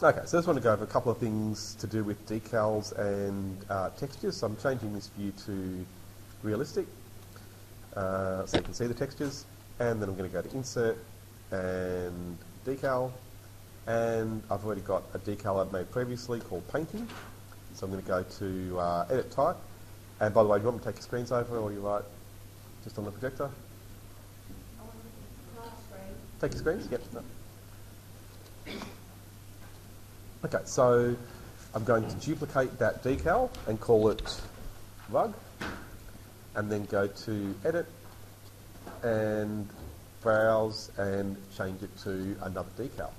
Okay, so I just want to go over a couple of things to do with decals and textures. So I'm changing this view to realistic, so you can see the textures. And then I'm going to go to Insert and Decal. And I've already got a decal I've made previously called Painting. So I'm going to go to Edit Type. And by the way, do you want me to take your screens over, or you write just on the projector? Take your screens? Yep. No. Okay, so I'm going to duplicate that decal and call it Rug, and then go to Edit and Browse and change it to another decal.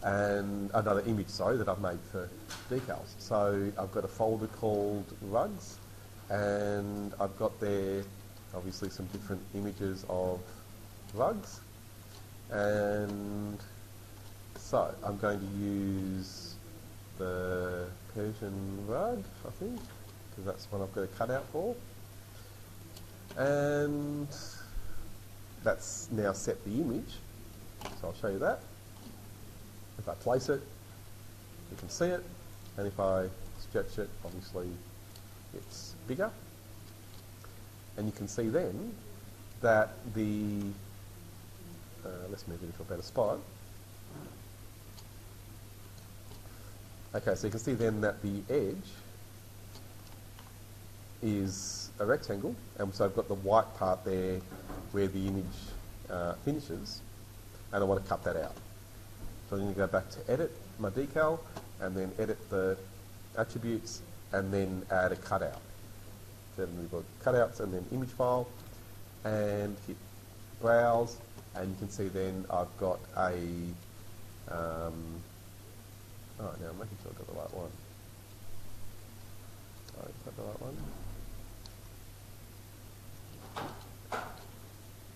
And another image, sorry, that I've made for decals. So I've got a folder called Rugs, and I've got there obviously some different images of rugs. And so I'm going to use the Persian rug, I think, because that's what I've got a cutout for. And that's now set the image, so I'll show you that. If I place it, you can see it, and if I stretch it, obviously it's bigger. And you can see then that the, let's move it into a better spot. Okay, so you can see then that the edge is a rectangle, and so I've got the white part there where the image finishes, and I want to cut that out. So I'm going to go back to Edit my decal, and then edit the attributes, and then add a cutout. So then we've got cutouts and then image file, and hit Browse, and you can see then I've got a, oh, now I'm making sure I've got the right one. Oh, is that the right one?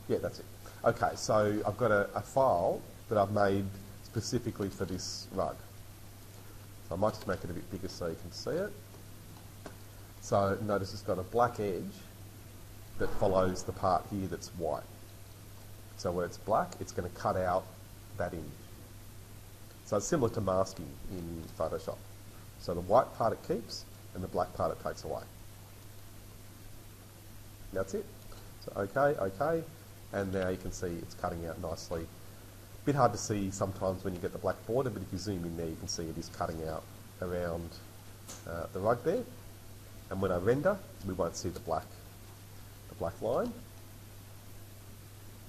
Yeah, that's it. Okay, so I've got a file that I've made specifically for this rug. So I might just make it a bit bigger so you can see it. So notice it's got a black edge that follows the part here that's white. So where it's black, it's going to cut out that image. So it's similar to masking in Photoshop. So the white part it keeps, and the black part it takes away. That's it. So okay, okay, and now you can see it's cutting out nicely. Bit hard to see sometimes when you get the black border, but if you zoom in there, you can see it is cutting out around the rug there. And when I render, we won't see the black line.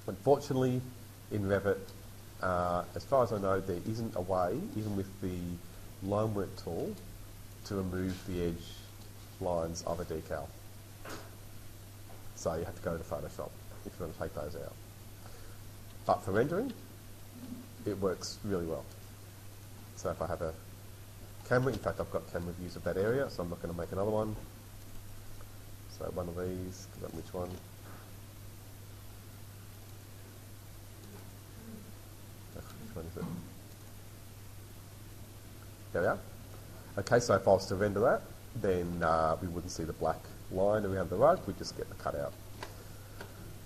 Unfortunately, in Revit, as far as I know, there isn't a way, even with the line work tool, to remove the edge lines of a decal. So you have to go to Photoshop if you want to take those out. But for rendering, it works really well. So if I have a camera, in fact I've got camera views of that area, so I'm not going to make another one. So one of these, which one? Which one is it? There we are. Okay, so if I was to render that, then we wouldn't see the black line around the rug, we'd just get the cutout.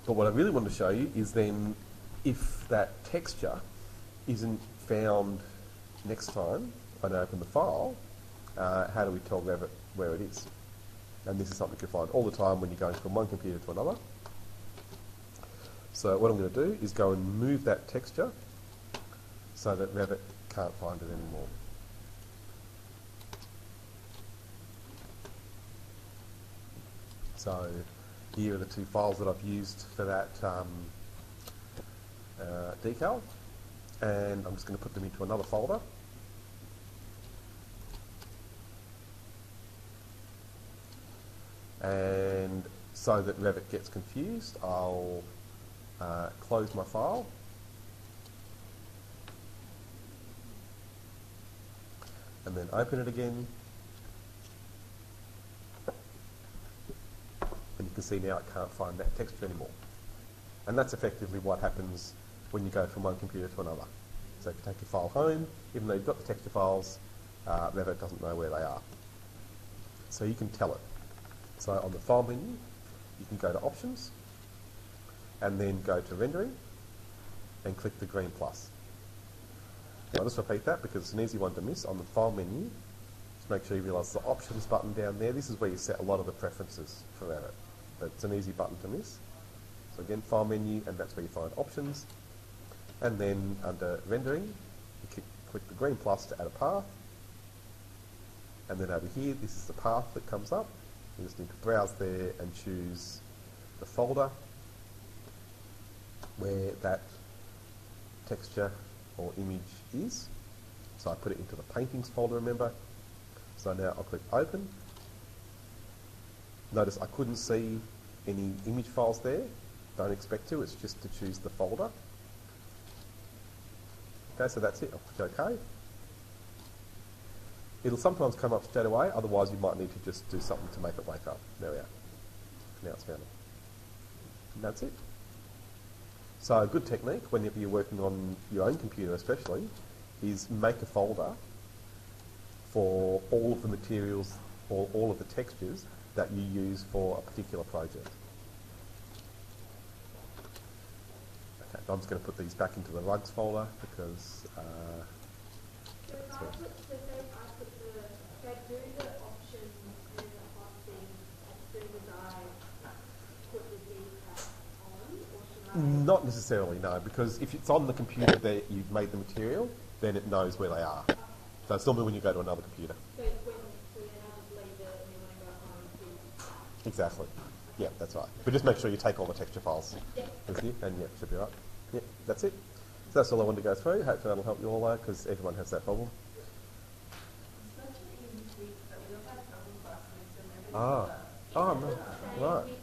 But what I really want to show you is then if that texture isn't found next time when I open the file, how do we tell Revit where it is? And this is something you can find all the time when you're going from one computer to another. So what I'm going to do is go and move that texture so that Revit can't find it anymore. So here are the two files that I've used for that decal, and I'm just going to put them into another folder. And so that Revit gets confused, I'll close my file. And then open it again. And you can see now it can't find that texture anymore. And that's effectively what happens when you go from one computer to another. So if you take your file home, even though you've got the texture files, Revit doesn't know where they are. So you can tell it. So on the File menu, you can go to Options, and then go to Rendering, and click the green plus. I'll just repeat that because it's an easy one to miss. On the File menu, just make sure you realise the Options button down there. This is where you set a lot of the preferences for Revit. But it's an easy button to miss. So again, File menu, and that's where you find Options. And then under Rendering, you click the green plus to add a path. And then over here, this is the path that comes up. You just need to browse there and choose the folder where that texture or image is. So I put it into the Paintings folder, remember. So now I'll click Open. Notice I couldn't see any image files there. Don't expect to, it's just to choose the folder. Okay, so that's it. I'll click OK. It'll sometimes come up straight away, otherwise you might need to just do something to make it wake up. There we are. Now it's found it. And that's it. So a good technique, whenever you're working on your own computer especially, is make a folder for all of the materials or all of the textures that you use for a particular project. Okay, I'm just going to put these back into the rugs folder because do the options in the hot thing as soon as I put the details on, or should I? not necessarily, no, because if it's on the computer that you've made the material, then it knows where they are. So it's normally when you go to another computer. So then I'll just leave it and then when I go home, Exactly. Yeah, that's right. But just make sure you take all the texture files with you, and yeah, should be right. Yeah, that's it. So that's all I wanted to go through. Hopefully that'll help you all because everyone has that problem. Such an easy tweak, but we all have trouble classmates and everything. Ah, oh, no. Right.